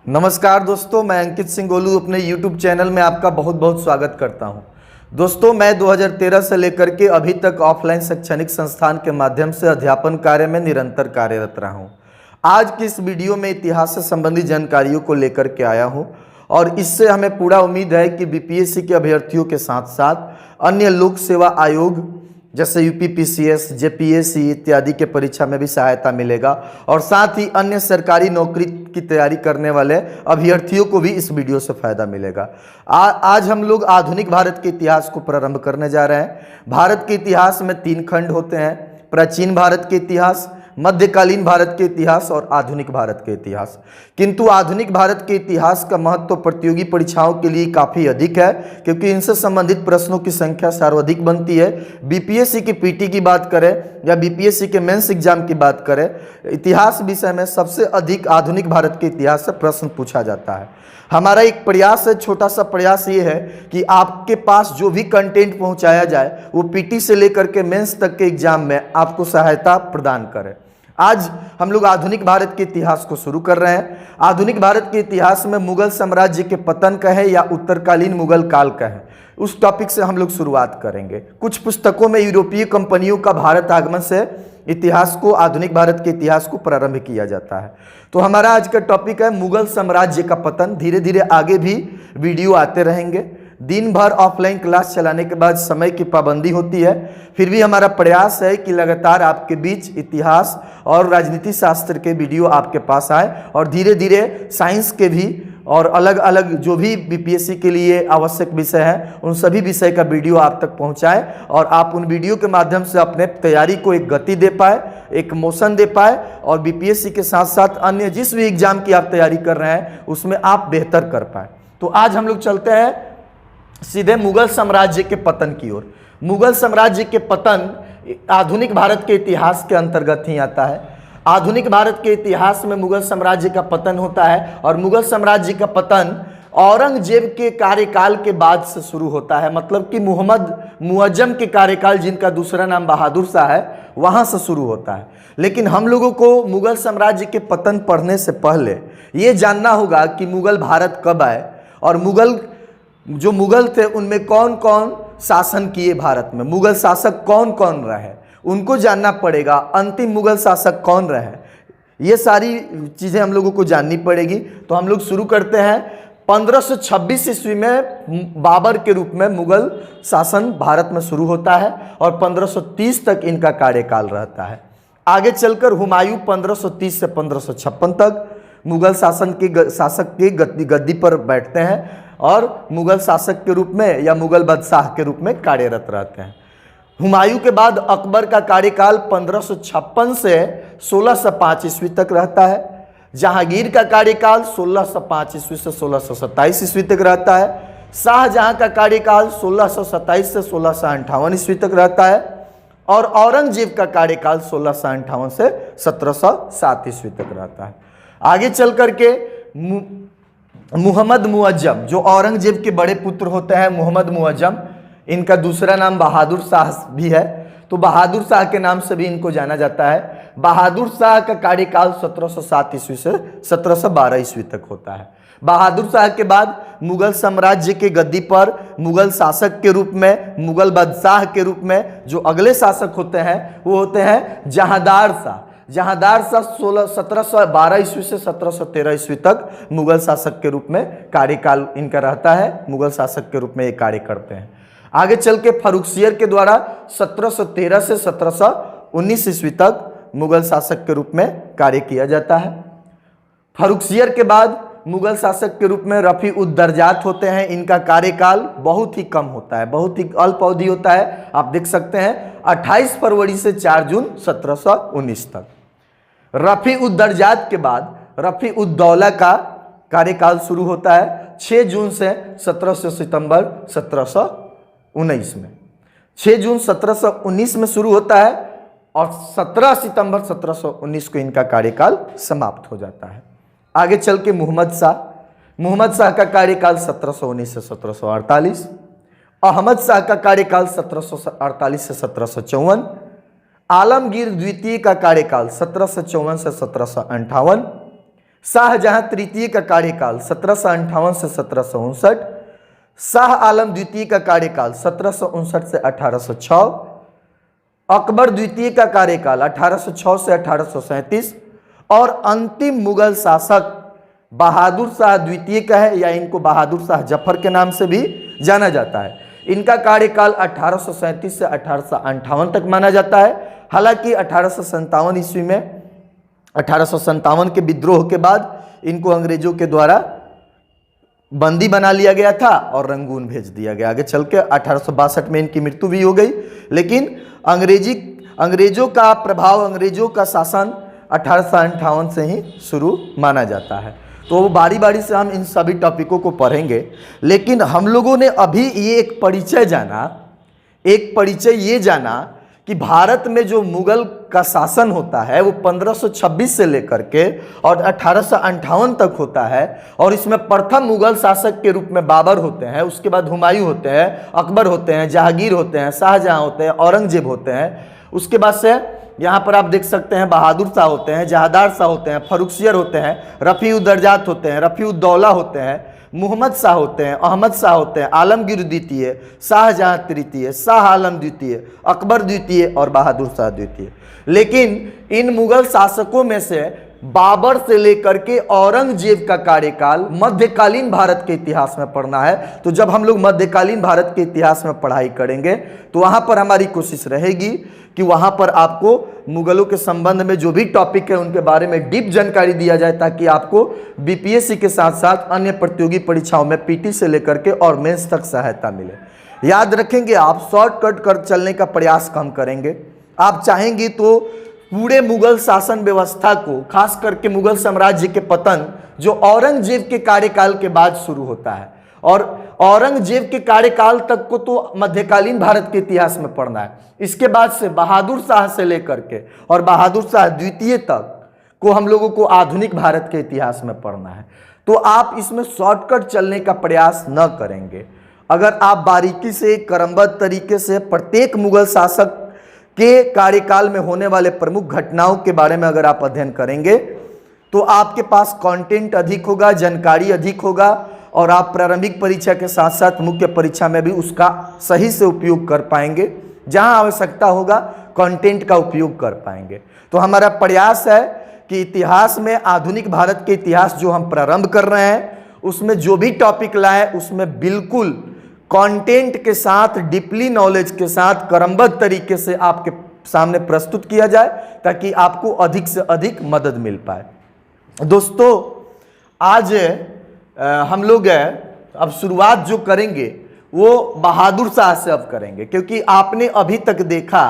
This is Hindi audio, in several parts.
नमस्कार दोस्तों, मैं अंकित सिंह गोलू अपने YouTube चैनल में आपका बहुत बहुत स्वागत करता हूं। दोस्तों, मैं 2013 से लेकर के अभी तक ऑफलाइन शैक्षणिक संस्थान के माध्यम से अध्यापन कार्य में निरंतर कार्यरत रहा हूं। आज की इस वीडियो में इतिहास से संबंधित जानकारियों को लेकर के आया हूं और इससे हमें पूरा उम्मीद है कि बीपीएससी के अभ्यर्थियों के साथ साथ अन्य लोक सेवा आयोग जैसे यूपीपीसीएस, जेपीएससी इत्यादि के परीक्षा में भी सहायता मिलेगा और साथ ही अन्य सरकारी नौकरी की तैयारी करने वाले अभ्यर्थियों को भी इस वीडियो से फायदा मिलेगा। आज हम लोग आधुनिक भारत के इतिहास को प्रारंभ करने जा रहे हैं। भारत के इतिहास में 3 खंड होते हैं: प्राचीन भारत के इतिहास, मध्यकालीन भारत के इतिहास और आधुनिक भारत के इतिहास। किंतु आधुनिक भारत के इतिहास का महत्व प्रतियोगी परीक्षाओं के लिए काफ़ी अधिक है, क्योंकि इनसे संबंधित प्रश्नों की संख्या सर्वाधिक बनती है। बीपीएससी की पीटी की बात करें या बीपीएससी के मेंस एग्जाम की बात करें, इतिहास विषय में सबसे अधिक आधुनिक भारत के इतिहास से प्रश्न पूछा जाता है। हमारा एक प्रयास है, छोटा सा प्रयास ये है कि आपके पास जो भी कंटेंट पहुंचाया जाए वो पीटी से लेकर के मेंस तक के एग्जाम में आपको सहायता प्रदान करे। आज हम लोग आधुनिक भारत के इतिहास को शुरू कर रहे हैं। आधुनिक भारत के इतिहास में मुगल साम्राज्य के पतन कहें या उत्तरकालीन मुगल काल कहें, उस टॉपिक से हम लोग शुरुआत करेंगे। कुछ पुस्तकों में यूरोपीय कंपनियों का भारत आगमन से इतिहास को, आधुनिक भारत के इतिहास को प्रारंभ किया जाता है। तो हमारा आज का टॉपिक है मुगल साम्राज्य का पतन। धीरे धीरे आगे भी वीडियो आते रहेंगे। दिन भर ऑफलाइन क्लास चलाने के बाद समय की पाबंदी होती है, फिर भी हमारा प्रयास है कि लगातार आपके बीच इतिहास और राजनीति शास्त्र के वीडियो आपके पास आए और धीरे धीरे साइंस के भी और अलग अलग जो भी बीपीएससी के लिए आवश्यक विषय हैं उन सभी विषय का वीडियो आप तक पहुंचाए और आप उन वीडियो के माध्यम से अपने तैयारी को एक गति दे पाए, एक मोशन दे पाए और बीपीएससी के साथ साथ अन्य जिस भी एग्जाम की आप तैयारी कर रहे हैं उसमें आप बेहतर कर पाए। तो आज हम लोग चलते हैं सीधे मुगल साम्राज्य के पतन की ओर। मुगल साम्राज्य के पतन आधुनिक भारत के इतिहास के अंतर्गत ही आता है। आधुनिक भारत के इतिहास में मुगल साम्राज्य का पतन होता है और मुगल साम्राज्य का पतन औरंगजेब के कार्यकाल के बाद से शुरू होता है। मतलब कि मोहम्मद मुअज्जम के कार्यकाल, जिनका दूसरा नाम बहादुर शाह है, वहां से शुरू होता है। लेकिन हम लोगों को मुगल साम्राज्य के पतन पढ़ने से पहले ये जानना होगा कि मुगल भारत कब आए और जो मुगल थे उनमें कौन कौन शासन किए भारत में, मुगल शासक कौन कौन रहे, उनको जानना पड़ेगा। अंतिम मुगल शासक कौन रहे, ये सारी चीज़ें हम लोगों को जाननी पड़ेगी। तो हम लोग शुरू करते हैं 1526 ईस्वी में बाबर के रूप में मुगल शासन भारत में शुरू होता है और 1530 तक इनका कार्यकाल रहता है। आगे चलकर हुमायूं 1530 से 1556 तक मुगल शासक की गद्दी पर बैठते हैं और मुगल शासक के रूप में या मुगल बादशाह के रूप में कार्यरत रहते हैं। हुमायूं के बाद अकबर का कार्यकाल 1556 से 1605 ईस्वी तक रहता है। जहांगीर का कार्यकाल 1605 ईस्वी से 1627 ईस्वी तक रहता है। शाहजहां का कार्यकाल 1627 से 1658 ईस्वी तक रहता है और औरंगजेब का कार्यकाल 1658 से 1707 ईस्वी तक रहता है। आगे चल करके मोहम्मद मुअज्जम, जो औरंगजेब के बड़े पुत्र होते हैं, मोहम्मद मुअज्जम, इनका दूसरा नाम बहादुर शाह भी है, तो बहादुर शाह के नाम से भी इनको जाना जाता है। बहादुर शाह का कार्यकाल 1707 ईस्वी से 1712 ईस्वी तक होता है। बहादुर शाह के बाद मुगल साम्राज्य के गद्दी पर मुगल शासक के रूप में, मुगल बादशाह के रूप में जो अगले शासक होते हैं वो होते हैं जहांदार शाह। जहांदार शाह 1712 ईस्वी से 1713 ईस्वी तक मुगल शासक के रूप में कार्यकाल इनका रहता है। मुगल शासक के रूप में ये कार्य करते हैं। आगे चल के फर्रुखसियर के द्वारा 1713 से 1719 ईस्वी तक मुगल शासक के रूप में कार्य किया जाता है। फर्रुखसियर के बाद मुगल शासक के रूप में रफी उद दरजात होते हैं। इनका कार्यकाल बहुत ही कम होता है, बहुत ही अल्प अवधि होता है। आप देख सकते हैं 28 फरवरी से 4 जून 1719 तक। रफी उद दरजात के बाद रफी उद दौला का कार्यकाल शुरू होता है 6 जून से 17 सितंबर 1719 में। 6 जून 1719 में शुरू होता है और 17 सितंबर 1719 को इनका कार्यकाल समाप्त हो जाता है। आगे चल के मोहम्मद शाह का कार्यकाल 1719 से 1748, अहमद शाह का कार्यकाल 1748 से 1754, आलमगीर द्वितीय का कार्यकाल 1754 से 1758, शाहजहां तृतीय का कार्यकाल 1758 से 1759, शाह आलम द्वितीय का कार्यकाल 1759 से 1806, अकबर द्वितीय का कार्यकाल 1806 से 1837 और अंतिम मुगल शासक बहादुर शाह द्वितीय का है, या इनको बहादुर शाह जफर के नाम से भी जाना जाता है। इनका कार्यकाल 1837 से 1858 तक माना जाता है। हालांकि 1857 ईस्वी में 1857 के विद्रोह के बाद इनको अंग्रेजों के द्वारा बंदी बना लिया गया था और रंगून भेज दिया गया। आगे चल के 1862 में इनकी मृत्यु भी हो गई। लेकिन अंग्रेजों का प्रभाव, अंग्रेजों का शासन 1858 से ही शुरू माना जाता है। तो बारी बारी से हम इन सभी टॉपिकों को पढ़ेंगे। लेकिन हम लोगों ने अभी ये एक परिचय ये जाना कि भारत में जो मुगल का शासन होता है वो 1526 से लेकर के और 1858 तक होता है। और इसमें प्रथम मुगल शासक के रूप में बाबर होते हैं, उसके बाद हुमायूं होते हैं, अकबर होते हैं, जहांगीर होते हैं, शाहजहां होते हैं, औरंगजेब होते हैं। उसके बाद से यहाँ पर आप देख सकते हैं बहादुर शाह होते हैं, जहादार शाह होते हैं, फरुखसियर होते हैं, रफ़ी-उद-दरजात होते हैं, रफ़ी-उद-दौला होते हैं, मुहम्मद शाह होते हैं, अहमद शाह होते हैं, आलमगीर द्वितीय, शाहजहां तृतीय, शाह आलम द्वितीय, अकबर द्वितीय और बहादुर शाह द्वितीय। लेकिन इन मुगल शासकों में से बाबर से लेकर के औरंगजेब का कार्यकाल मध्यकालीन भारत के इतिहास में पढ़ना है। तो जब हम लोग मध्यकालीन भारत के इतिहास में पढ़ाई करेंगे तो वहां पर हमारी कोशिश रहेगी कि वहां पर आपको मुगलों के संबंध में जो भी टॉपिक है उनके बारे में डीप जानकारी दिया जाए, ताकि आपको बीपीएससी के साथ साथ अन्य प्रतियोगी परीक्षाओं में पीटी से लेकर के और मेंस तक सहायता मिले। याद रखेंगे, आप शॉर्टकट कर चलने का प्रयास कम करेंगे। आप चाहेंगे तो पूरे मुगल शासन व्यवस्था को, खास करके मुगल साम्राज्य के पतन जो औरंगजेब के कार्यकाल के बाद शुरू होता है, और औरंगजेब के कार्यकाल तक को तो मध्यकालीन भारत के इतिहास में पढ़ना है। इसके बाद से बहादुर शाह से लेकर के और बहादुर शाह द्वितीय तक को हम लोगों को आधुनिक भारत के इतिहास में पढ़ना है। तो आप इसमें शॉर्टकट चलने का प्रयास न करेंगे। अगर आप बारीकी से, क्रमबद्ध तरीके से प्रत्येक मुगल शासक के कार्यकाल में होने वाले प्रमुख घटनाओं के बारे में अगर आप अध्ययन करेंगे तो आपके पास कंटेंट अधिक होगा, जानकारी अधिक होगा, और आप प्रारंभिक परीक्षा के साथ साथ मुख्य परीक्षा में भी उसका सही से उपयोग कर पाएंगे। जहां आवश्यकता होगा कंटेंट का उपयोग कर पाएंगे। तो हमारा प्रयास है कि इतिहास में, आधुनिक भारत के इतिहास जो हम प्रारंभ कर रहे हैं, उसमें जो भी टॉपिक लाए उसमें बिल्कुल कंटेंट के साथ, डीपली नॉलेज के साथ, क्रमबद्ध तरीके से आपके सामने प्रस्तुत किया जाए, ताकि आपको अधिक से अधिक मदद मिल पाए। दोस्तों, आज हम लोग अब शुरुआत जो करेंगे वो बहादुर शाह से अब करेंगे, क्योंकि आपने अभी तक देखा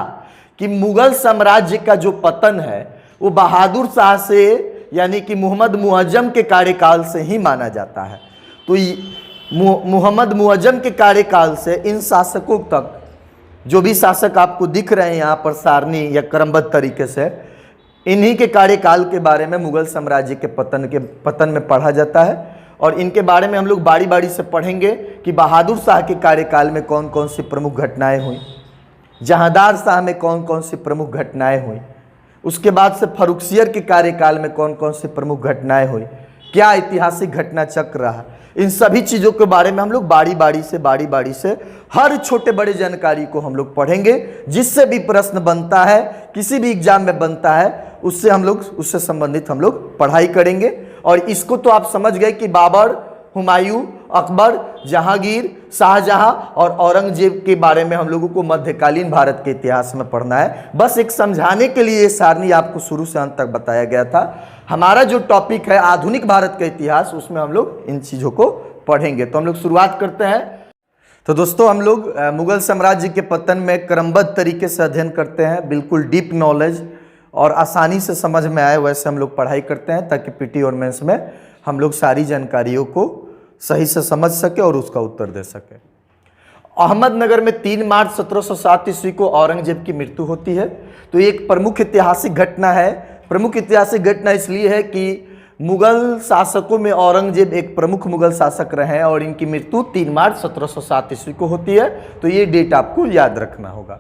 कि मुगल साम्राज्य का जो पतन है वो बहादुर शाह से, यानी कि मोहम्मद मुअज्जम के कार्यकाल से ही माना जाता है। तो मोहम्मद मुअज्जम के कार्यकाल से इन शासकों तक, जो भी शासक आपको दिख रहे हैं यहाँ पर सारणी या क्रमबद्ध तरीके से, इन्हीं के कार्यकाल के बारे में मुगल साम्राज्य के पतन में पढ़ा जाता है। और इनके बारे में हम लोग बारी बारी से पढ़ेंगे कि बहादुर शाह के कार्यकाल में कौन कौन सी प्रमुख घटनाएं हुई, जहांदार शाह में कौन कौन सी प्रमुख घटनाएं हुई, उसके बाद से फरुखसियर के कार्यकाल में कौन कौन सी प्रमुख घटनाएं हुई, क्या ऐतिहासिक घटना चक्र रहा। इन सभी चीज़ों के बारे में हम लोग बारी बारी से हर छोटे बड़े जानकारी को हम लोग पढ़ेंगे। जिससे भी प्रश्न बनता है, किसी भी एग्जाम में बनता है, उससे हम लोग, उससे संबंधित हम लोग पढ़ाई करेंगे। और इसको तो आप समझ गए कि बाबर, हुमायूं, अकबर, जहांगीर, शाहजहां और औरंगजेब के बारे में हम लोगों को मध्यकालीन भारत के इतिहास में पढ़ना है। बस एक समझाने के लिए ये सारणी आपको शुरू से अंत तक बताया गया था। हमारा जो टॉपिक है आधुनिक भारत का इतिहास, उसमें हम लोग इन चीज़ों को पढ़ेंगे। तो हम लोग शुरुआत करते हैं। तो दोस्तों, हम लोग मुगल साम्राज्य के पतन में क्रमबद्ध तरीके से अध्ययन करते हैं, बिल्कुल डीप नॉलेज और आसानी से समझ में आए वैसे हम लोग पढ़ाई करते हैं, ताकि पीटी और मेंस में हम लोग सारी जानकारियों को सही से समझ सके और उसका उत्तर दे सके। अहमदनगर में 3 मार्च 1707 ईस्वी को औरंगजेब की मृत्यु होती है। तो ये एक प्रमुख ऐतिहासिक घटना है। प्रमुख ऐतिहासिक घटना इसलिए है कि मुगल शासकों में औरंगजेब एक प्रमुख मुगल शासक रहे हैं और इनकी मृत्यु 3 मार्च 1707 ईस्वी को होती है। तो ये डेट आपको याद रखना होगा।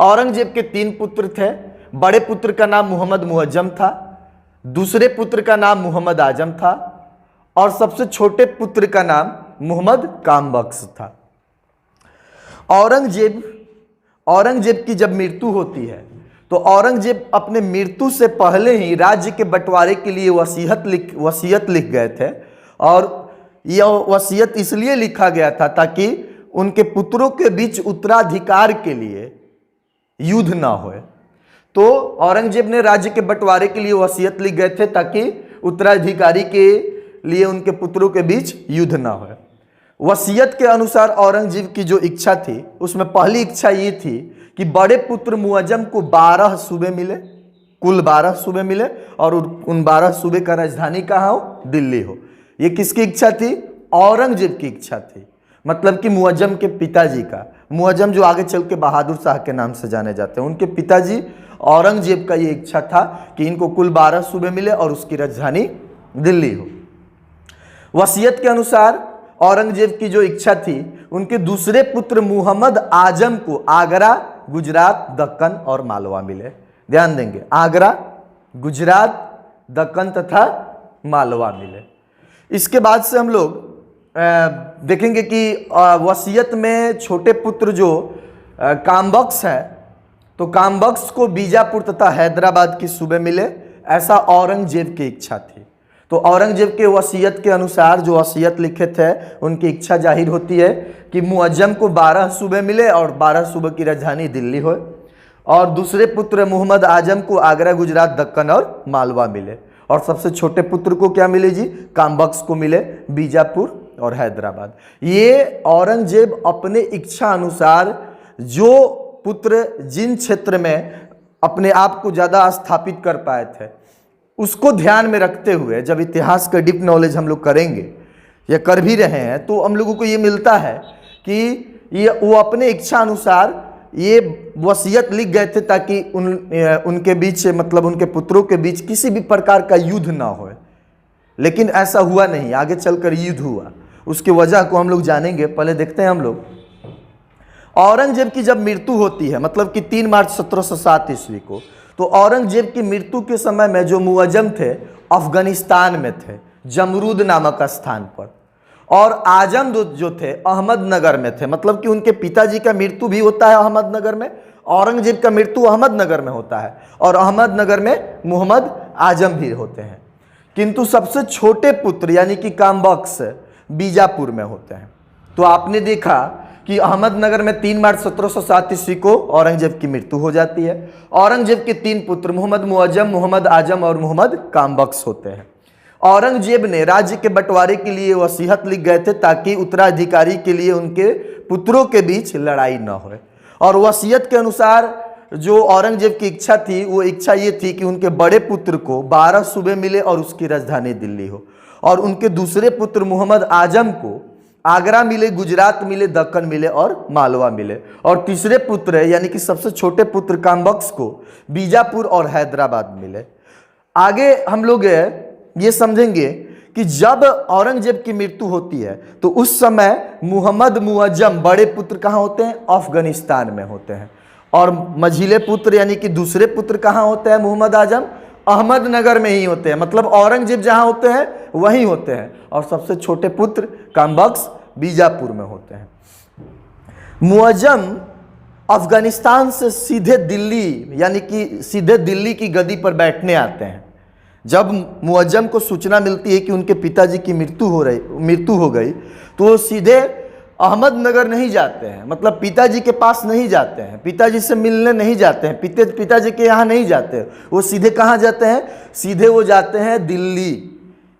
औरंगजेब के 3 पुत्र थे। बड़े पुत्र का नाम मोहम्मद मुअज्जम था, दूसरे पुत्र का नाम मोहम्मद आजम था और सबसे छोटे पुत्र का नाम मोहम्मद कामबख्श था। औरंगजेब की जब मृत्यु होती है तो औरंगजेब अपने मृत्यु से पहले ही राज्य के बंटवारे के लिए वसीयत लिख गए थे। और यह वसीयत इसलिए लिखा गया था ताकि उनके पुत्रों के बीच उत्तराधिकार के लिए युद्ध ना हो। तो औरंगजेब ने राज्य के बंटवारे के लिए वसीयत लिख गए थे ताकि उत्तराधिकारी के लिए उनके पुत्रों के बीच युद्ध ना हो। वसीयत के अनुसार औरंगजेब की जो इच्छा थी उसमें पहली इच्छा ये थी कि बड़े पुत्र मुअज्जम को 12 सूबे मिले, कुल 12 सूबे मिले और उन 12 सूबे का राजधानी कहाँ हो? दिल्ली हो। ये किसकी इच्छा थी? औरंगजेब की इच्छा थी। मतलब कि मुअज्जम के पिताजी का, मुअज्जम जो आगे चल के बहादुर शाह के नाम से जाने जाते हैं, उनके पिताजी औरंगजेब का ये इच्छा था कि इनको कुल 12 सूबे मिले और उसकी राजधानी दिल्ली हो। वसीयत के अनुसार औरंगजेब की जो इच्छा थी, उनके दूसरे पुत्र मुहम्मद आजम को आगरा, गुजरात, दक्कन और मालवा मिले। ध्यान देंगे, आगरा, गुजरात, दक्कन तथा मालवा मिले। इसके बाद से हम लोग देखेंगे कि वसीयत में छोटे पुत्र जो कामबख्श है, तो कामबख्श को बीजापुर तथा हैदराबाद की सूबे मिले, ऐसा औरंगजेब की इच्छा थी। तो औरंगजेब के वसीयत के अनुसार जो वसीयत लिखे थे, उनकी इच्छा जाहिर होती है कि मुअज्जम को 12 सूबे मिले और 12 सूबे की राजधानी दिल्ली हो, और दूसरे पुत्र मोहम्मद आजम को आगरा, गुजरात, दक्कन और मालवा मिले, और सबसे छोटे पुत्र को क्या मिले जी? कामबख्श को मिले बीजापुर और हैदराबाद। ये औरंगजेब अपने इच्छा अनुसार जो पुत्र जिन क्षेत्र में अपने आप को ज़्यादा स्थापित कर पाए थे, उसको ध्यान में रखते हुए जब इतिहास का डीप नॉलेज हम लोग करेंगे या कर भी रहे हैं, तो हम लोगों को ये मिलता है कि ये वो अपने इच्छा अनुसार ये वसीयत लिख गए थे ताकि उनके बीच, मतलब उनके पुत्रों के बीच किसी भी प्रकार का युद्ध ना हो। लेकिन ऐसा हुआ नहीं, आगे चलकर युद्ध हुआ। उसकी वजह को हम लोग जानेंगे। पहले देखते हैं हम लोग औरंगजेब की जब मृत्यु होती है, मतलब कि 3 मार्च 1707 ईस्वी को, तो औरंगजेब की मृत्यु के समय में जो मुअज्जम थे अफगानिस्तान में थे, जमरूद नामक स्थान पर, और आजम जो थे अहमदनगर में थे। मतलब कि उनके पिताजी का मृत्यु भी होता है अहमदनगर में, औरंगजेब का मृत्यु अहमदनगर में होता है, और अहमदनगर में मोहम्मद आजम भी होते हैं। किंतु सबसे छोटे पुत्र यानी कि कामबख्श बीजापुर में होते हैं। तो आपने देखा कि अहमदनगर में 3 मार्च 1707 ईस्वी को औरंगजेब की मृत्यु हो जाती है। औरंगजेब के 3 पुत्र मोहम्मद मुअज्जम, मोहम्मद आजम और मोहम्मद कामबख्श होते हैं। औरंगजेब ने राज्य के बंटवारे के लिए वसीयत लिख गए थे ताकि उत्तराधिकारी के लिए उनके पुत्रों के बीच लड़ाई न हो। और वसीयत के अनुसार जो औरंगजेब की इच्छा थी, वो इच्छा ये थी कि उनके बड़े पुत्र को 12 सूबे मिले और उसकी राजधानी दिल्ली हो, और उनके दूसरे पुत्र मोहम्मद आजम को आगरा मिले, गुजरात मिले, दक्कन मिले और मालवा मिले, और तीसरे पुत्र यानी कि सबसे छोटे पुत्र कामबख्श को बीजापुर और हैदराबाद मिले। आगे हम लोग ये समझेंगे कि जब औरंगजेब की मृत्यु होती है तो उस समय मोहम्मद मुअज्जम बड़े पुत्र कहाँ होते हैं? अफगानिस्तान में होते हैं, और मझिले पुत्र यानी कि दूसरे पुत्र कहाँ होते हैं? मोहम्मद आजम अहमदनगर में ही होते हैं। मतलब औरंगजेब जहां होते हैं वहीं होते हैं, और सबसे छोटे पुत्र कामबख्श बीजापुर में होते हैं। मुअज्जम अफगानिस्तान से सीधे दिल्ली यानी कि सीधे दिल्ली की गद्दी पर बैठने आते हैं। जब मुअज्जम को सूचना मिलती है कि उनके पिताजी की मृत्यु हो गई, तो वो सीधे अहमदनगर नहीं जाते हैं, मतलब पिताजी के पास नहीं जाते हैं, पिताजी से मिलने नहीं जाते हैं, पिताजी के यहाँ नहीं जाते। वो सीधे कहाँ जाते हैं? सीधे वो जाते हैं दिल्ली,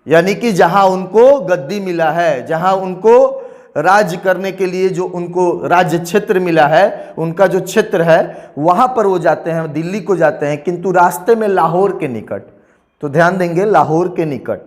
यानी कि जहाँ उनको गद्दी मिला है, जहाँ उनको राज्य करने के लिए जो उनको राज्य क्षेत्र मिला है, उनका जो क्षेत्र है वहाँ पर वो जाते हैं, दिल्ली को जाते हैं। किंतु रास्ते में लाहौर के निकट, तो ध्यान देंगे लाहौर के निकट,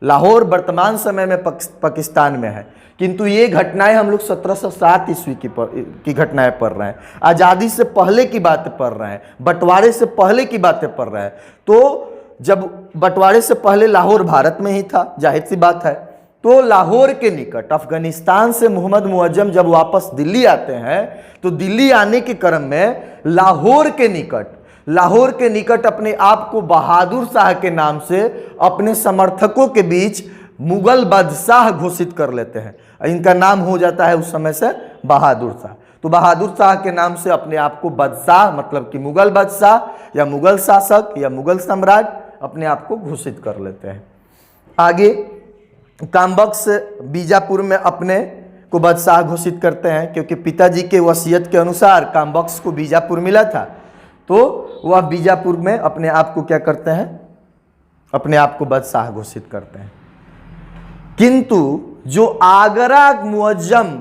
लाहौर वर्तमान समय में पाकिस्तान में है, किंतु ये घटनाएं हम लोग 1707 ईस्वी की घटनाएं पढ़ रहे हैं, आज़ादी से पहले की बातें पढ़ रहे हैं, बंटवारे से पहले की बातें पढ़ रहे हैं। तो जब बंटवारे से पहले लाहौर भारत में ही था, जाहिर सी बात है। तो लाहौर के निकट अफगानिस्तान से मोहम्मद मुअज्जम जब वापस दिल्ली आते हैं, तो दिल्ली आने के क्रम में लाहौर के निकट लाहौर के निकट अपने आप को बहादुर शाह के नाम से अपने समर्थकों के बीच मुगल बादशाह घोषित कर लेते हैं। इनका नाम हो जाता है उस समय से बहादुर शाह। तो बहादुर शाह के नाम से अपने आप को बादशाह मतलब कि मुगल बादशाह या मुगल शासक या मुगल सम्राट अपने आप को घोषित कर लेते हैं। आगे कामबख्श बीजापुर में अपने को बादशाह घोषित करते हैं, क्योंकि पिताजी के वसीयत के अनुसार कामबख्श को बीजापुर मिला था, तो वह बीजापुर में अपने आप को क्या करते हैं, अपने आप को बादशाह घोषित करते हैं। किंतु जो आगरा मुअज्जम,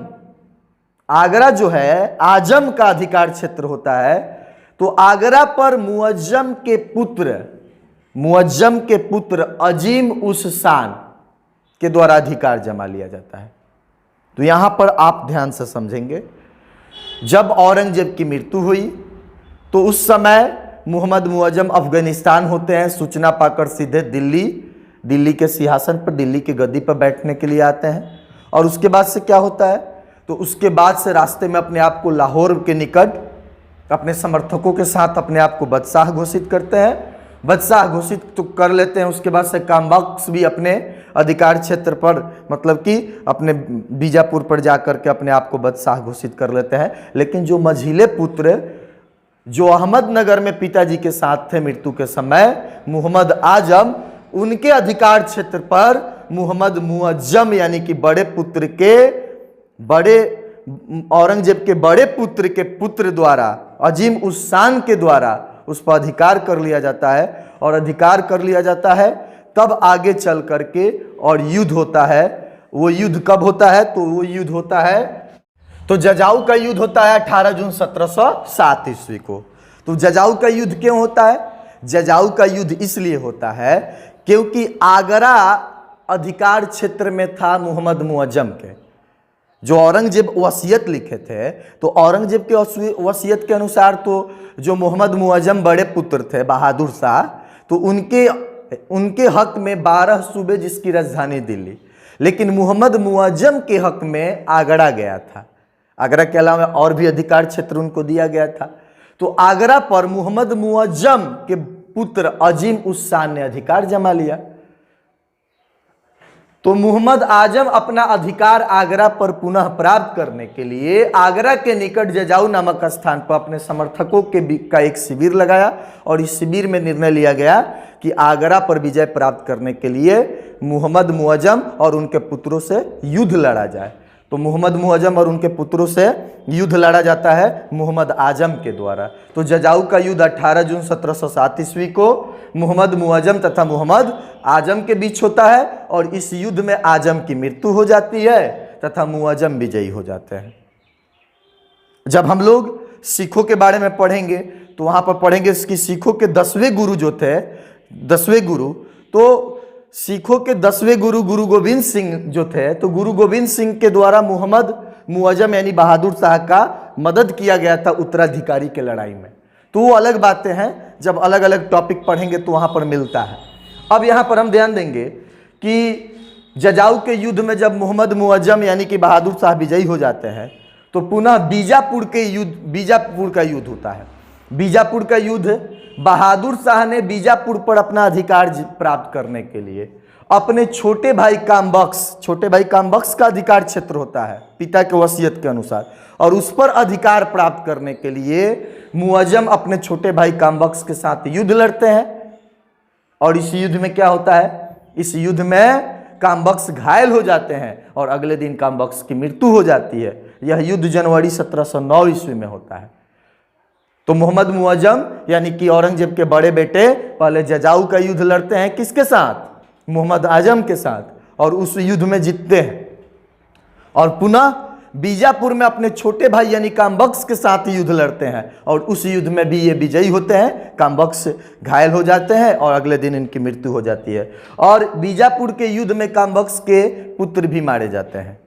आगरा जो है आजम का अधिकार क्षेत्र होता है, तो आगरा पर मुअज्जम के पुत्र अजीम उस शान के द्वारा अधिकार जमा लिया जाता है। तो यहां पर आप ध्यान से समझेंगे, जब औरंगजेब की मृत्यु हुई तो उस समय मोहम्मद मुअज्जम अफगानिस्तान होते हैं। सूचना पाकर सीधे दिल्ली के सिंहासन पर, दिल्ली की गद्दी पर बैठने के लिए आते हैं। और उसके बाद से क्या होता है, तो उसके बाद से रास्ते में अपने आप को लाहौर के निकट अपने समर्थकों के साथ अपने आप को बादशाह घोषित करते हैं। बादशाह घोषित तो कर लेते हैं, उसके बाद से कामबख्श भी अपने अधिकार क्षेत्र पर मतलब कि अपने बीजापुर पर जाकर के अपने आप को बादशाह घोषित कर लेते हैं। लेकिन जो मझिले पुत्र जो अहमदनगर में पिताजी के साथ थे मृत्यु के समय, मोहम्मद आजम, उनके अधिकार क्षेत्र पर मोहम्मद मुअज्जम यानी कि औरंगजेब के बड़े पुत्र के पुत्र द्वारा, अजीम उस शान के द्वारा उस पर अधिकार कर लिया जाता है। और अधिकार कर लिया जाता है तब आगे चल करके और युद्ध होता है। वो युद्ध कब होता है, तो वो युद्ध होता है, तो जजाऊ का युद्ध होता है 18 जून 1707 ईस्वी को। तो जजाऊ का युद्ध क्यों होता है? जजाऊ का युद्ध इसलिए होता है क्योंकि आगरा अधिकार क्षेत्र में था मोहम्मद मुअज्जम के। जो औरंगजेब वसीयत लिखे थे, तो औरंगजेब के वसीयत के अनुसार तो जो मोहम्मद मुअज्जम बड़े पुत्र थे बहादुर शाह, तो उनके हक में 12 सूबे जिसकी राजधानी दिल्ली, लेकिन मोहम्मद मुअज्जम के हक में आगरा गया था। आगरा के अलावा और भी अधिकार क्षेत्र उनको दिया गया था। तो आगरा पर मोहम्मद मुअज्जम के पुत्र अजीम उस शान ने अधिकार जमा लिया। तो मोहम्मद आजम अपना अधिकार आगरा पर पुनः प्राप्त करने के लिए आगरा के निकट जजाऊ नामक स्थान पर अपने समर्थकों का एक शिविर लगाया। और इस शिविर में निर्णय लिया गया कि आगरा पर विजय प्राप्त करने के लिए मोहम्मद मुअज्जम और उनके पुत्रों से युद्ध लड़ा जाए। तो मोहम्मद मुअज्जम और उनके पुत्रों से युद्ध लड़ा जाता है मोहम्मद आजम के द्वारा। तो जजाऊ का युद्ध 18 जून 1707 ईस्वी को मोहम्मद मुअज्जम तथा मोहम्मद आजम के बीच होता है। और इस युद्ध में आजम की मृत्यु हो जाती है तथा मुअज्जम विजयी हो जाते हैं। जब हम लोग सिखों के बारे में पढ़ेंगे तो वहां पर पढ़ेंगे कि सिखों के 10वें गुरु जो थे, 10वें गुरु, तो सिखों के 10वें गुरु गुरु गोविंद सिंह जो थे, तो गुरु गोविंद सिंह के द्वारा मोहम्मद मुअज्जम यानी बहादुर शाह का मदद किया गया था उत्तराधिकारी के लड़ाई में। तो वो अलग बातें हैं, जब अलग अलग टॉपिक पढ़ेंगे तो वहां पर मिलता है। अब यहां पर हम ध्यान देंगे कि जजाऊ के युद्ध में जब मोहम्मद मुअज्जम यानी कि बहादुर शाह विजयी हो जाते हैं, तो पुनः बीजापुर का युद्ध होता है। बीजापुर का युद्ध बहादुर शाह ने बीजापुर पर अपना अधिकार प्राप्त करने के लिए अपने छोटे भाई कामबख्श का अधिकार क्षेत्र होता है पिता के वसीयत के अनुसार, और उस पर अधिकार प्राप्त करने के लिए मुअज्जम अपने छोटे भाई कामबख्श के साथ युद्ध लड़ते हैं। और इस युद्ध में क्या होता है, इस युद्ध में कामबख्श घायल हो जाते हैं और अगले दिन कामबख्श की मृत्यु हो जाती है। यह युद्ध जनवरी 1709 ईस्वी में होता है। तो मोहम्मद मुअज्जम यानी कि औरंगजेब के बड़े बेटे पहले जजाऊ का युद्ध लड़ते हैं, किसके साथ? मोहम्मद आजम के साथ, और उस युद्ध में जीतते हैं। और पुनः बीजापुर में अपने छोटे भाई यानी कामबख्श के साथ युद्ध लड़ते हैं, और उस युद्ध में भी ये विजयी होते हैं। कामबख्श घायल हो जाते हैं और अगले दिन इनकी मृत्यु हो जाती है। और बीजापुर के युद्ध में कामबख्श के पुत्र भी मारे जाते हैं।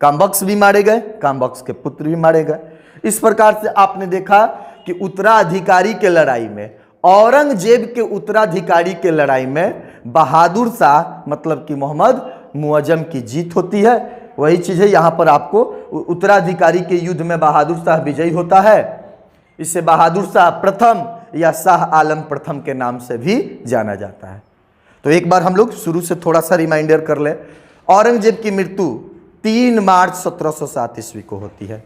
कामबख्श भी मारे गए, कामबख्श के पुत्र भी मारे गए। इस प्रकार से आपने देखा कि उत्तराधिकारी के लड़ाई में, औरंगजेब के उत्तराधिकारी के लड़ाई में बहादुर शाह मतलब कि मोहम्मद मुअज्जम की जीत होती है। वही चीज है यहाँ पर आपको, उत्तराधिकारी के युद्ध में बहादुर शाह विजयी होता है। इससे बहादुर शाह प्रथम या शाह आलम प्रथम के नाम से भी जाना जाता है। तो एक बार हम लोग शुरू से थोड़ा सा रिमाइंडर कर ले। औरंगजेब की मृत्यु 3 मार्च 1707 ईस्वी को होती है।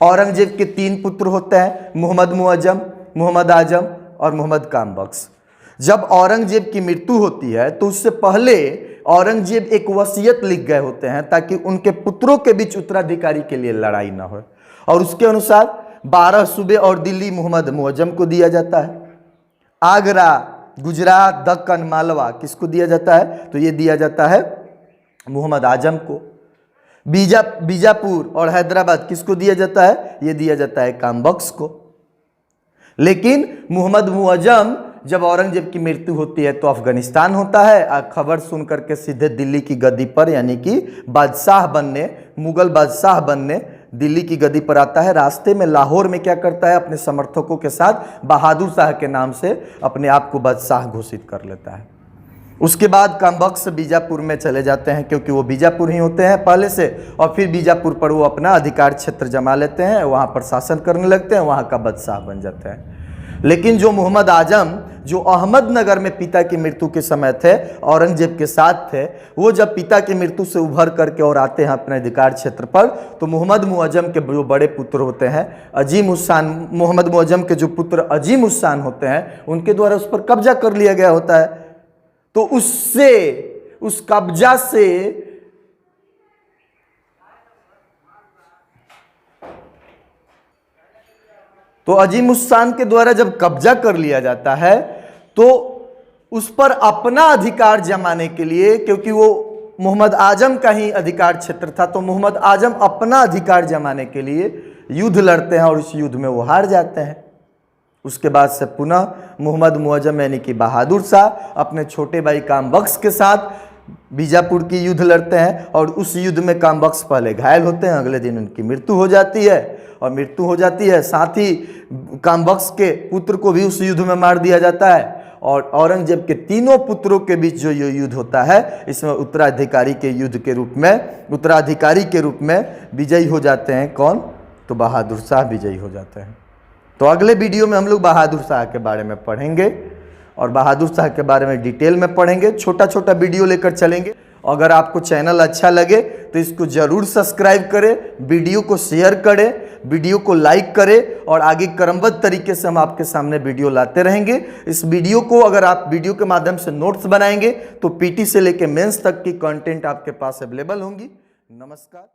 औरंगजेब के 3 पुत्र होते हैं, मोहम्मद मुअज्जम, मोहम्मद आजम और मोहम्मद कामबख्श। जब औरंगजेब की मृत्यु होती है तो उससे पहले औरंगजेब एक वसीयत लिख गए होते हैं ताकि उनके पुत्रों के बीच उत्तराधिकारी के लिए लड़ाई ना हो, और उसके अनुसार 12 सूबे और दिल्ली मोहम्मद मुअज्जम को दिया जाता है। आगरा, गुजरात, दक्कन, मालवा किसको दिया जाता है? तो ये दिया जाता है मोहम्मद आजम को। बीजापुर और हैदराबाद किसको दिया जाता है? ये दिया जाता है कामबख्श को। लेकिन मोहम्मद मुअज्जम जब औरंगजेब की मृत्यु होती है तो अफगानिस्तान होता है। खबर सुनकर के सीधे दिल्ली की गद्दी पर यानी कि बादशाह बनने, मुगल बादशाह बनने दिल्ली की गद्दी पर आता है। रास्ते में लाहौर में क्या करता है? अपने समर्थकों के साथ बहादुर शाह के नाम से अपने आप को बादशाह घोषित कर लेता है। उसके बाद कामबख्श बीजापुर में चले जाते हैं, क्योंकि वो बीजापुर ही होते हैं पहले से, और फिर बीजापुर पर वो अपना अधिकार क्षेत्र जमा लेते हैं, वहाँ पर शासन करने लगते हैं, वहाँ का बादशाह बन जाते हैं। लेकिन जो मोहम्मद आजम जो अहमदनगर में पिता की मृत्यु के समय थे, औरंगजेब के साथ थे, वो जब पिता की मृत्यु से उभर करके और आते हैं अपने अधिकार क्षेत्र पर, तो मोहम्मद मुअज्जम के जो बड़े पुत्र होते हैं अजीम उस्सान, मोहम्मद मुअज्जम के जो पुत्र अजीम उस्सान होते हैं, उनके द्वारा उस पर कब्जा कर लिया गया होता है। तो उससे, उस कब्जा से तो अजीम उस्सान के द्वारा जब कब्जा कर लिया जाता है तो उस पर अपना अधिकार जमाने के लिए, क्योंकि वो मोहम्मद आजम का ही अधिकार क्षेत्र था, तो मोहम्मद आजम अपना अधिकार जमाने के लिए युद्ध लड़ते हैं और इस युद्ध में वो हार जाते हैं। उसके बाद से पुनः मोहम्मद मुअज्जम यानी कि बहादुर शाह अपने छोटे भाई कामबख्श के साथ बीजापुर की युद्ध लड़ते हैं, और उस युद्ध में कामबख्श पहले घायल होते हैं, अगले दिन उनकी मृत्यु हो जाती है। और मृत्यु हो जाती है, साथ ही कामबख्श के पुत्र को भी उस युद्ध में मार दिया जाता है। और औरंगजेब के 3 पुत्रों के बीच जो ये युद्ध होता है, इसमें उत्तराधिकारी के युद्ध के रूप में, उत्तराधिकारी के रूप में विजयी हो जाते हैं कौन? तो बहादुर शाह विजयी हो जाते हैं। तो अगले वीडियो में हम लोग बहादुर शाह के बारे में पढ़ेंगे और बहादुर शाह के बारे में डिटेल में पढ़ेंगे, छोटा छोटा वीडियो लेकर चलेंगे। अगर आपको चैनल अच्छा लगे तो इसको जरूर सब्सक्राइब करें, वीडियो को शेयर करें, वीडियो को लाइक करें, और आगे क्रमबद्ध तरीके से हम आपके सामने वीडियो लाते रहेंगे। इस वीडियो को अगर आप वीडियो के माध्यम से नोट्स बनाएंगे तो पीटी से लेकर मेंस तक की कंटेंट आपके पास अवेलेबल होंगी। नमस्कार।